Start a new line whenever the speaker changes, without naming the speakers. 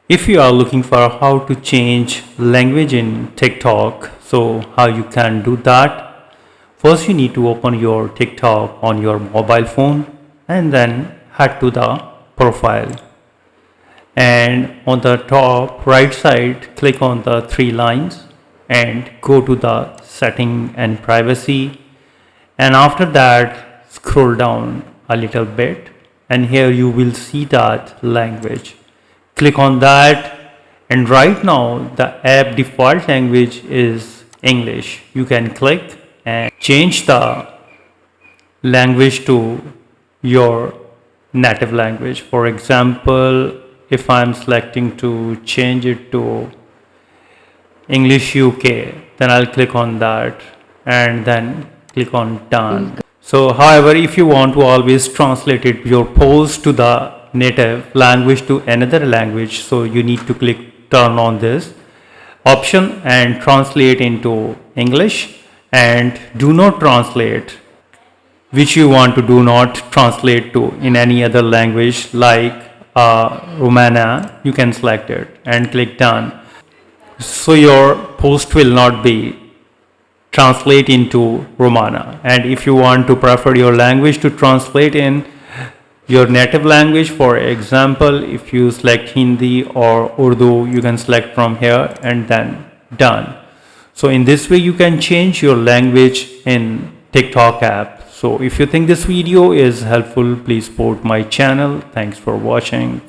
If you are looking for how to change language in TikTok, so how you can do that, first you need to open your TikTok on your mobile phone and then head to the profile. And on the top right side, click on the three lines and go to the setting and privacy. And after that, scroll down a little bit and here you will see that language. Click on that, and right now the app default language is English. You can click and change the language to your native language. For example, if I'm selecting to change it to English UK, then I'll click on that and then click on done. So however, if you want to always translate it your post to the native language to another language, so you need to click turn on this option and translate into English, and do not translate which you want to do not translate to in any other language like Romania. You can select it and click done. So your post will not be translate into Romana, and if you want to prefer your language to translate in your native language, for example, if you select Hindi or Urdu, you can select from here and then done. So in this way you can change your language in TikTok app. So if you think this video is helpful, please support my channel. Thanks for watching.